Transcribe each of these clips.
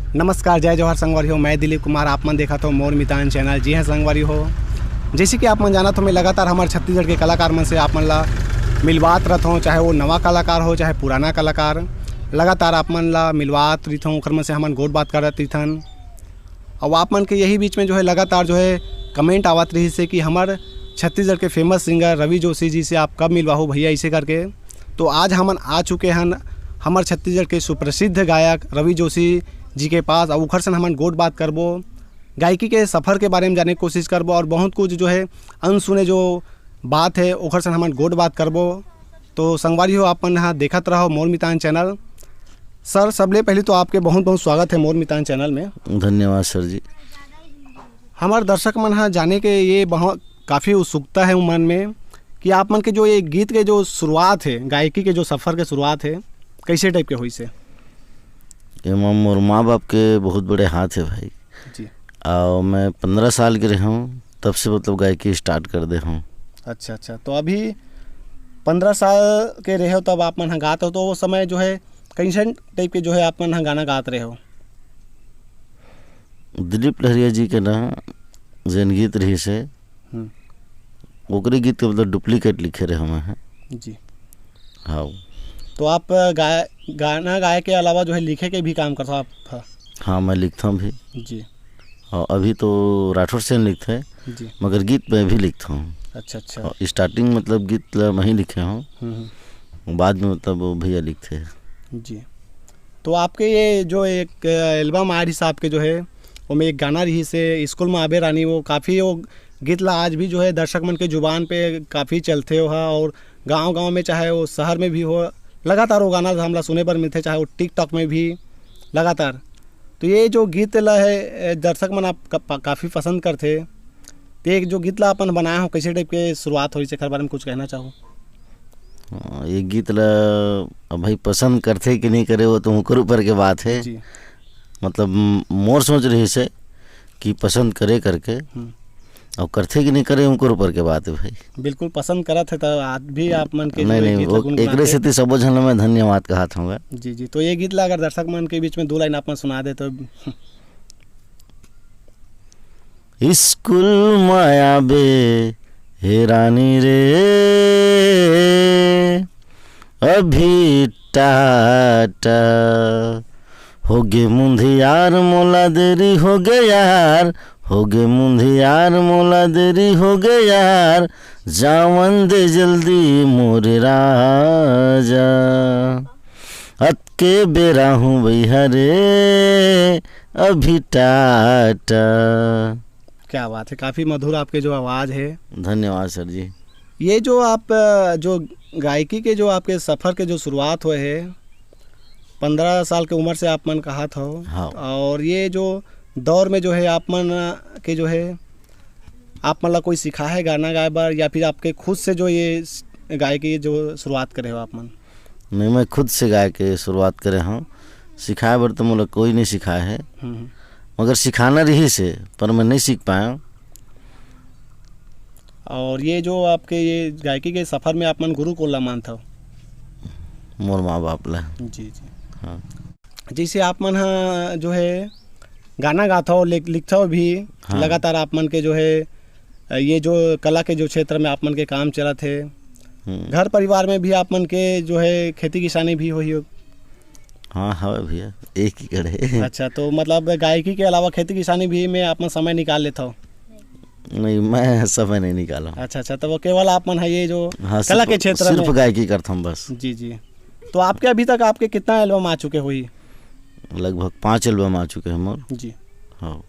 नमस्कार, जय जवाहर संगवारी हो। मैं दिलीप कुमार, आप मन देखा तो मोर मितान चैनल। जी हाँ संगवारी हो, जैसे कि आप मन जाना तो मैं लगातार हमारे छत्तीसगढ़ के कलाकार मन से आप मन ला मिलवात रहता हूँ, चाहे वो नवा कलाकार हो चाहे पुराना कलाकार। लगातार आप मन ला मिलवात रही ओकर मन से हमन गोट बात करत रही। और आप मन के यही बीच में जो है लगातार जो है कमेंट आवत रही से कि हमारे छत्तीसगढ़ के फेमस सिंगर रवि जोशी जी से आप कब मिलवाओ भैया ऐसे करके। तो आज हमन आ चुके हैं हमारे छत्तीसगढ़ के सुप्रसिद्ध गायक रवि जोशी जी के पास। और उखर से हमन गोट बात करबो, गायकी के सफ़र के बारे में जाने की कोशिश करबो और बहुत कुछ जो है अनसुने जो बात है उखर से हमन गोट बात करबो। तो संगवारी हो, आप मन यहाँ देखत रहो मोर मितान चैनल। सर, सबले पहले तो आपके बहुत बहुत स्वागत है मोर मितान चैनल में। धन्यवाद सर जी। हमारे दर्शक मन यहाँ जाने के ये बहुत काफ़ी उत्सुकता है मन में कि आप मन के जो ये गीत के जो शुरुआत है, गायकी के जो सफ़र के शुरुआत है, कैसे टाइप के हुई से? मोर माँ बाप के बहुत बड़े हाथ है भाई जी। और मैं 15 साल के रहा हूँ, तब से मतलब गायकी स्टार्ट कर दे हूँ। अच्छा, तो अभी 15 साल के रहे हो तब आप मन यहाँ गाते हो, तो वो समय जो है कैसे टाइप के जो है आप मन यहाँ गाना गाते रहे हो? दिलीप लहरिया जी के ना जैन गीत रही से ओकरे गीत के मतलब डुप्लीकेट लिखे रहे हम हैं जी। हाँ। तो आप गाना गाए के अलावा जो है लिखे के भी काम करते हो आप? हाँ, मैं लिखता हूँ भी जी। और अभी तो राठौर सेन लिखते हैं जी। मगर गीत मैं भी लिखता हूँ। अच्छा। और स्टार्टिंग मतलब गीत मैं ही लिखे हूँ, बाद में मतलब वो भैया लिखते हैं। जी। तो आपके ये जो एक एल्बम आ रही है आपके जो है वो में एक गाना रही से स्कूल में आबे रानी, वो काफ़ी वो गीत ला आज भी जो है दर्शक मन के जुबान पे काफ़ी चलते हो हा। और गांव में चाहे वो शहर में भी हो, लगातार वो गाना हमला सुने पर मिलते, चाहे वो टिकटॉक में भी लगातार। तो ये जो गीत ला है दर्शक मन आप काफ़ी पसंद करते। तो एक जो गीत ला अपन बनाया हो कैसे टाइप के शुरुआत हुई से बारे में कुछ कहना चाहो? ये गीत ला अब भाई पसंद करते कि नहीं करे वो तो उनके ऊपर के बात है जी। मतलब मोर सोच रही से कि पसंद करे करके और करते कि नहीं करे उनके ऊपर के बात है भाई। बिल्कुल पसंद करा थे तो आज भी आप मन के नहीं वो एक से सब जन मैं धन्यवाद कहा था। जी। तो ये गीत ला अगर दर्शक मन के बीच में 2 लाइन आप सुना दे तो। स्कूल माया बे हे रानी रे अभी टाटा हो गे मुंधियार मोला देरी हो गे यार, हो गे मुंधियार मोला देरी हो गे यार, जावन दे जल्दी मोरे राजा अत के बेरा हूँ भैया रे अभी टाटा। क्या बात है, काफ़ी मधुर आपके जो आवाज़ है। धन्यवाद सर जी। ये जो आप जो गायकी के जो आपके सफ़र के जो शुरुआत हुए है 15 साल के उम्र से आप मन कहा था। हाँ। और ये जो दौर में जो है आप मन के जो है आप मन ला कोई सिखा है गाना गाए बार, या फिर आपके खुद से जो ये गायकी जो शुरुआत करे हो आप मन? नहीं, मैं खुद से गाय के शुरुआत करे हूँ। सिखाए बर तो मुझे कोई नहीं सिखाया है, मगर सिखाना रही से पर मैं नहीं सीख पाया। और ये जो आपके ये गायकी के सफ़र में आप मन गुरु को ला मानता हो? मोर माँ बाप ला। जी। हाँ। जैसे आप मन हाँ जो है गाना गाता हो लिखता हो भी। हाँ। लगातार आप मन के जो है ये जो कला के जो क्षेत्र में आप मन के काम चला थे, घर परिवार में भी आप मन के जो है खेती किसानी भी हुई हो? हाँ भैया, एक ही करे। अच्छा, तो मतलब गायकी के अलावा खेती किसानी भी में आप मन समय निकाल लेता हो? नहीं, मैं समय नहीं निकाला। अच्छा, तो वो केवल आप मन है ये जो कला के क्षेत्र में सिर्फ गायकी करता हूँ बस। जी। तो आपके अभी तक आपके कितना एल्बम आ चुके हुई? लगभग 5 एल्बम आ चुके हैं मोर। जी। हाँ।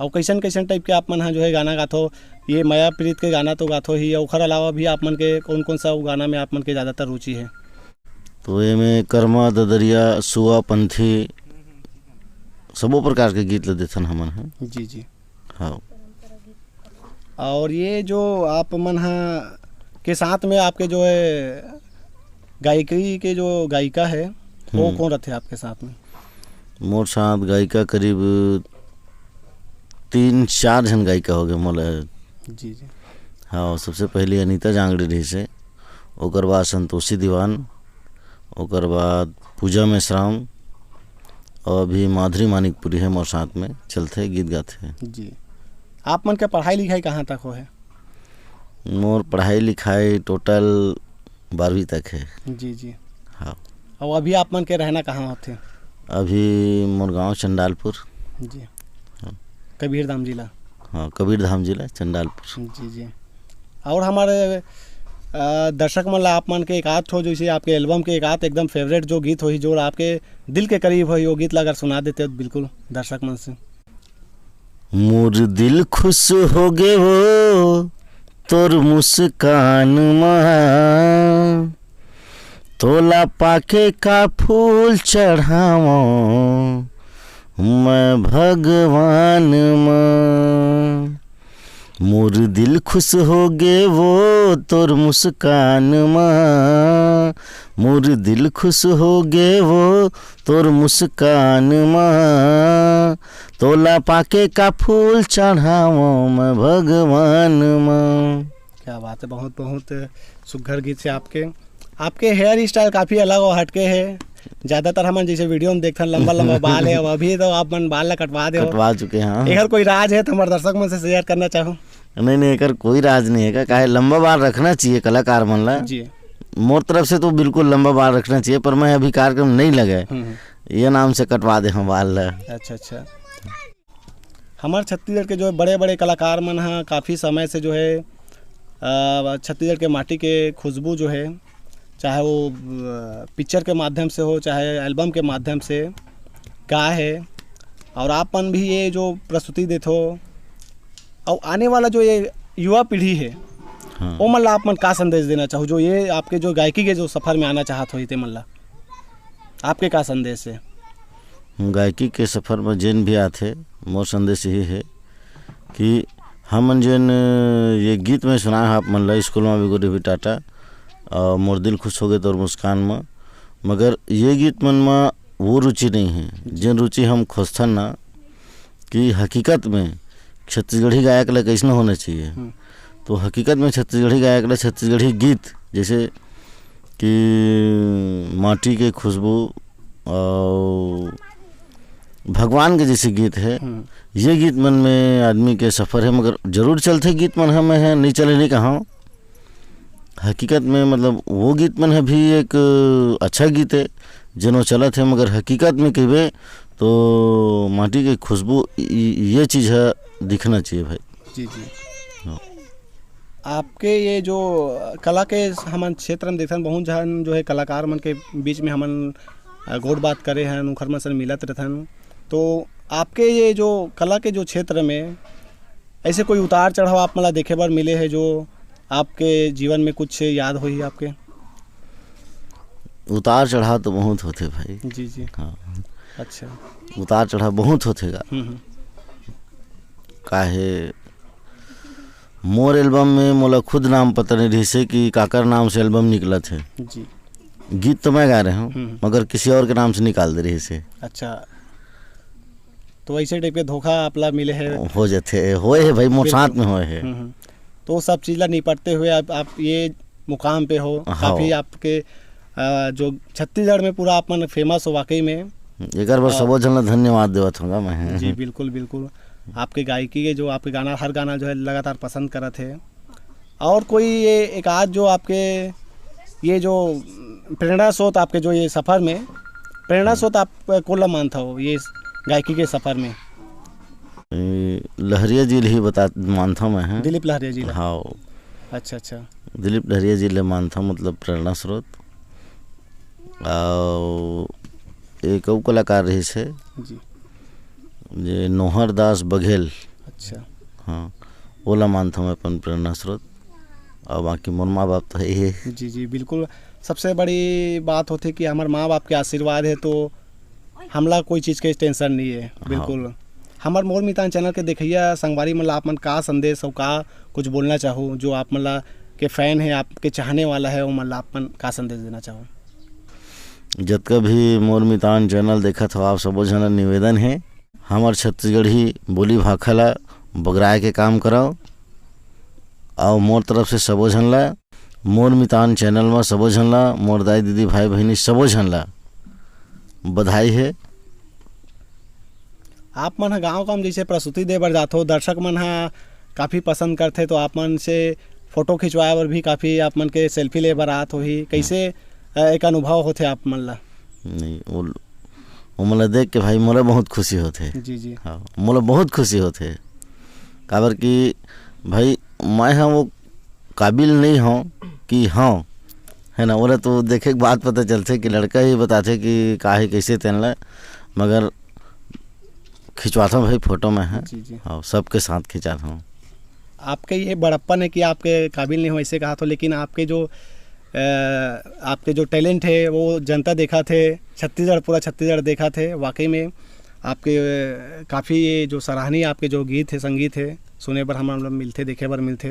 और कैसन टाइप के आप मन जो है गाना गाथो? ये माया प्रीत के गाना तो गाथो ही, और अलावा भी आप मन के कौन सा गाना में आप मन के ज़्यादातर रुचि है? तो ये में कर्मा ददरिया सुआ पंथी सबो प्रकार के गीत देथन हमन है। जी। हाँ। और ये जो आप मन के साथ में आपके जो है गायकी के जो गायिका है वो कौन रहते आपके साथ में? मोर साथ गायिका करीब 3-4 जन गायिका हो गए मोला। जी। हाँ, सबसे पहले अनीता जांगड़ी रही से, ओकर बाद संतोषी दीवान, ओकर बाद पूजा मेश्राम, और अभी माधुरी मानिकपुरी है मोर साथ में चलते गीत गाते हैं जी। आप मन के पढ़ाई लिखाई कहाँ तक हो है? मोर पढ़ाई लिखाई टोटल 12वीं तक है। जी जी। हाँ। और अभी आप मन के रहना कहाँ होते? अभी मोर गाँव चंडालपुर। जी। हाँ। कबीरधाम जिला। हाँ, कबीरधाम जिला चंडालपुर। जी जी। और हमारे दर्शक मन ला आप मन के एक आध ठो जैसे आपके एल्बम के एक आध एकदम फेवरेट जो गीत हो जो आपके दिल के करीब हो वो गीत ला अगर सुना देते हो बिल्कुल दर्शक मन से। मोर दिल खुश हो गे वो तोर मुस्कान माँ, तोला पाके का फूल चढ़ावो मैं भगवान माँ। मोर दिल खुश हो गे वो तोर मुस्कान माँ, मोर दिल खुश हो गे वो तोर मुस्कान माँ, तोला पाके का फूल चढ़ावो मैं भगवान माँ। क्या बात है, बहुत बहुत सुघर गीत से आपके हेयर स्टाइल काफ़ी अलग और हटके है। ज़्यादातर हम जैसे वीडियो में देखते हैं लंबा लंबा बाल है, अब अभी तो आप मन बाल ला कटवा चुके हैं। अगर कोई राज है तो हमारे दर्शक मन से शेयर करना चाहो? नहीं एकर कोई राज नहीं है, काहे लंबा बाल रखना चाहिए कलाकार मन ला जी। मोर तरफ से तो बिल्कुल लंबा बाल रखना चाहिए, पर मैं अभी कार्यक्रम नहीं लगे ये नाम से कटवा दे हम बाल ला। अच्छा। हमारे छत्तीसगढ़ के जो बड़े बड़े कलाकार मन हैं काफ़ी समय से जो है छत्तीसगढ़ के माटी के खुशबू जो है चाहे वो पिक्चर के माध्यम से हो चाहे एल्बम के माध्यम से गा है, और आपन भी ये जो प्रस्तुति देते हो और आने वाला जो ये युवा पीढ़ी है हाँ। वो मतलब आप मन का संदेश देना चाहो जो ये आपके जो गायकी के जो सफ़र में आना चाहत हो मतलब आपके का संदेश है? गायकी के सफ़र में जिन भी आते मोर संदेश यही है कि हम जिन ये गीत में सुना है आप मन ला स्कूल में भी गोरी भी टाटा और मोर दिल खुश हो गए तो मुस्कान में, मगर ये गीत मन में वो रुचि नहीं है जिन रुचि हम खोजथन ना कि हकीकत में छत्तीसगढ़ी गायक ला कैसे होना चाहिए। तो हकीकत में छत्तीसगढ़ी गायक ला छत्तीसगढ़ी गीत जैसे कि माटी के खुशबू और भगवान के जैसे गीत है, ये गीत मन में आदमी के सफ़र है, मगर जरूर चलते गीत मन हमें है नहीं चले नहीं कहाँ। हकीकत में मतलब वो गीत मन है भी एक अच्छा गीत है जनो चलत है, मगर हकीकत में कहे तो माटी के खुशबू ये चीज़ है दिखना चाहिए भाई। जी। आपके ये जो कला के हमन क्षेत्र में देखते बहुत जन जो है कलाकार मन के बीच में हमन गोट बात करे हैं उखर मन से मिलत रहथन, तो आपके ये जो कला के जो क्षेत्र में ऐसे कोई उतार चढ़ाव आप मला देखे बार मिले हैं जो आपके जीवन में कुछ याद हो ही आपके? उतार चढ़ाव तो बहुत होते भाई। जी। हाँ। अच्छा। उतार चढ़ाव बहुत होतेगा। काहे मोर एल्बम में मोला खुद नाम पता नहीं रही से कि काकर नाम से एल्बम निकला थे जी। गीत तो मैं गा रहा हूँ मगर किसी और के नाम से निकाल दे रही से। अच्छा, तो ऐसे टाइप के धोखा आपला मिले है हो जाते होए है भाई मोर साथ में होए है। तो सब चीज़ ला निपटते हुए आप ये मुकाम पे हो। काफ़ी आपके जो छत्तीसगढ़ में पूरा आप मन फेमस हो वाकई में। एक बार सबो जन धन्यवाद देवत होगा मैं। जी बिल्कुल आपके गायकी के जो आपके गाना हर गाना जो है लगातार पसंद करा थे। और कोई ये एक आध जो आपके ये जो प्रेरणा स्रोत आपके जो ये सफ़र में प्रेरणा स्रोत आप कौन मानता हो ये गायकी के सफ़र में? लहरिया जी ही मानता हूँ मैं। दिलीप लहरिया जी। हाँ। अच्छा। दिलीप लहरिया जी ले मानता हूँ मतलब प्रेरणा स्रोत। और एक और कलाकार रही से जी जे नोहर दास बघेल। अच्छा। हाँ, ओला मानता हूँ अपन प्रेरणा स्रोत। और बाकी मोर माँ बाप तो है। जी बिल्कुल, सबसे बड़ी बात होती कि हमारे माँ बाप के आशीर्वाद है तो हमला कोई चीज़ के टेंशन नहीं है। बिल्कुल। हाँ। हमारे मोर मितान चैनल के देखिए संगवारी मतलब आप मन का संदेश और का कुछ बोलना चाहो जो आप मतलब के फैन है आपके चाहने वाला है वो मतलब आप मन का संदेश देना चाहो? जतका भी मोर मितान चैनल देखा था आप सबो जन निवेदन है हमार छत्तीसगढ़ी बोली भाखा ला बगराए के काम कराओ और मोर तरफ से सबो झन ला मोर मितान चैनल में सबो झन ला मोर दाई दीदी भाई बहनी सबो झन ला बधाई है आप मन गाँव काम जैसे प्रस्तुति दे बर जात हो, दर्शक मन काफ़ी पसंद करते, तो आप मन से फोटो खिंचवाए बर भी काफ़ी आप मन के सेल्फी ले बर आत होही, कैसे एक अनुभव होते आप मन ला? नहीं वो मोला देख के भाई मोला बहुत खुशी होते। जी जी। हाँ, मोला बहुत खुशी होते, काबर कि भाई मैं हाँ वो काबिल नहीं हूँ कि हाँ है ना, बोले तो देखे के बाद पता चलते कि लड़का ही बताते कि का है कैसे तेन ला, मगर खिंचवाता हूँ भाई फोटो में है। जी जी। हाँ, सबके साथ खिंचाता हूँ। आपके ये बड़प्पन है कि आपके काबिल नहीं हो ऐसे कहा तो, लेकिन आपके जो टैलेंट है वो जनता देखा थे, छत्तीसगढ़ पूरा छत्तीसगढ़ देखा थे। वाकई में आपके काफ़ी ये जो सराहनीय आपके जो गीत है, संगीत है, सुने पर हम लोग मिलते, देखे पर मिलते।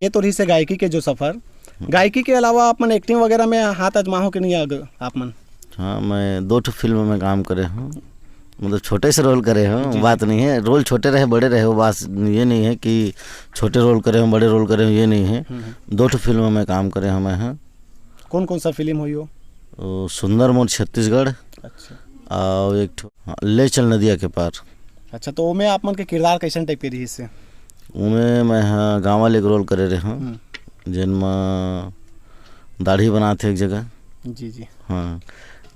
ये तो रही से गायकी के जो सफ़र, गायकी के अलावा आप मन एक्टिंग वगैरह में हाथ आजमाओ कि नहीं आप मन? हाँ, मैं 2 फिल्म में काम करे हूँ, मतलब छोटे से रोल करे हूँ, बात नहीं है रोल छोटे रहे बड़े रहे, वो बात ये नहीं है कि छोटे रोल करे हूँ बड़े रोल करे हूँ, ये नहीं है। 2 फिल्मों में काम करे हूँ मैं। हाँ, कौन कौन सा फिल्म हुई हो? सुंदर मोर छत्तीसगढ़। अच्छा। और एक ले चल नदिया के पार। अच्छा, तो उसमें आप मन के किरदार कैसन टाइप के रही इससे? उमें मैं हाँ गाँव वाले के रोल करे रहे हूँ, जिनमें दाढ़ी बनाते एक जगह। जी जी। हाँ,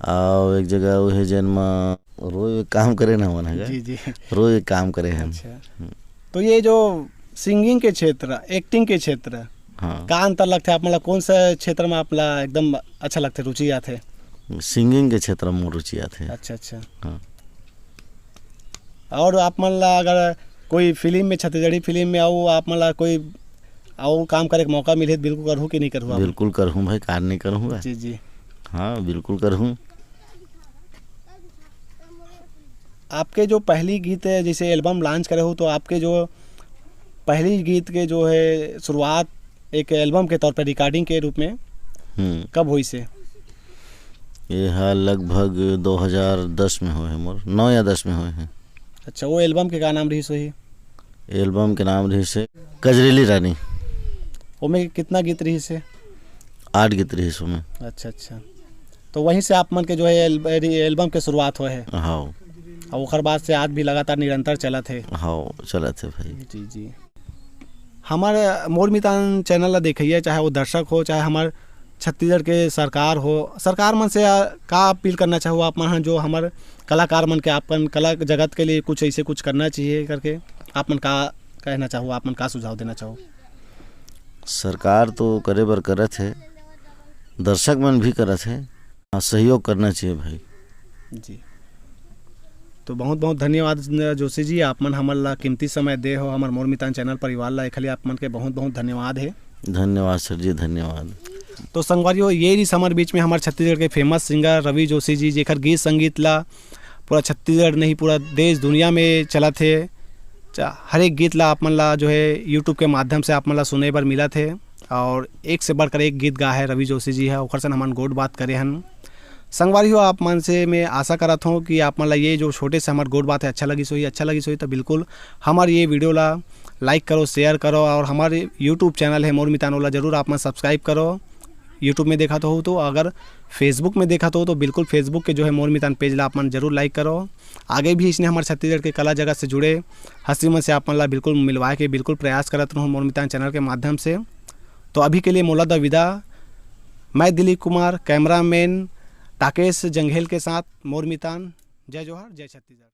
और एक जगह वो है जिनमें रोज काम करे ना मन है। जी जी। रोज काम करे हैं। अच्छा, तो ये जो सिंगिंग के क्षेत्र, एक्टिंग के क्षेत्र, हाँ, का अंतर लगता है आप मतलब कौन सा क्षेत्र में आपला एकदम अच्छा लगता है, रुचि आते? सिंगिंग के क्षेत्र में रुचि आते। अच्छा अच्छा। हाँ, और आप मन ला अगर कोई फिल्म में, छत्तीसगढ़ी फिल्म में आओ आप मन ला कोई आओ काम करे के मौका मिले तो बिल्कुल करूँ कि नहीं करूँ? बिल्कुल करूँ भाई, कार नहीं करूँगा। जी जी। हाँ, बिल्कुल करूँ। आपके जो पहली गीत है, जैसे एल्बम लॉन्च करे हो, तो आपके जो पहली गीत के जो है शुरुआत एक एल्बम के तौर पर रिकॉर्डिंग के रूप में कब हुई से? ये है लगभग 2010 में हुए हैं, मोर 9 या 10 में हुए हैं। अच्छा, वो एल्बम के का नाम रही सही? एल्बम के नाम रही से कजरीली रानी। वो में कितना गीत रही से? 8 गीत रही उसमें। अच्छा अच्छा, तो वहीं से आप मन के जो है एल्बम के शुरुआत हुए है? हाँ, और ओखर बाद से आज भी लगातार निरंतर चला थे? हाँ, चला थे भाई। जी जी। हमारे मोर मितान चैनल ला देखिए, चाहे वो दर्शक हो, चाहे हमारे छत्तीसगढ़ के सरकार हो, सरकार मन से का अपील करना चाहो आप मन, जो हमारे कलाकार मन के आपन कला जगत के लिए कुछ ऐसे कुछ करना चाहिए करके आप मन का कहना चाहो, आप मन का सुझाव देना चाहो? सरकार तो करे बर करत है, दर्शक मन भी करत है, सहयोग करना चाहिए भाई। जी, तो बहुत बहुत धन्यवाद जोशी जी, आप मन हमन ला कीमती समय दे हो, हमारे मोर मितान चैनल परिवार ला एक आप मन के बहुत बहुत धन्यवाद है। धन्यवाद सर जी, धन्यवाद। तो संगवारियों, ये रही हमारे बीच में हमारे छत्तीसगढ़ के फेमस सिंगर रवि जोशी जी, जेकर गीत संगीत ला पूरा छत्तीसगढ़ नहीं पूरा देश दुनिया में चला थे। हर एक गीत ला आप मन ला जो है यूट्यूब के माध्यम से आप मन ला सुने पर मिला थे, और एक से बढ़कर एक गीत गा है रवि जोशी जी है, ओखर से हमन गोड बात करे हन। संगवारी हो, आप मन से मैं आशा करत हूँ कि आप मन ला ये जो छोटे से हमारे गोड बात है अच्छा लगी सोई तो बिल्कुल हमारे ये वीडियो ला लाइक करो, शेयर करो, और हमारे यूट्यूब चैनल है मोर मितान वाला जरूर आप मन सब्सक्राइब करो। यूट्यूब में देखा तो अगर फेसबुक में देखा तो बिल्कुल फेसबुक के जो है मोर मितान पेज ला आप मन जरूर लाइक करो। आगे भी इसने हमारे छत्तीसगढ़ के कला जगत से जुड़े हंसी मन से आप मन ला बिल्कुल मिलवाए के बिल्कुल प्रयास करत रहूँ मोर मितान चैनल के माध्यम से। तो अभी के लिए मोला द विदा, मैं दिलीप कुमार, कैमरामैन टाकेश जंघेल के साथ मोर मितान। जय जोहार, जय छत्तीसगढ़।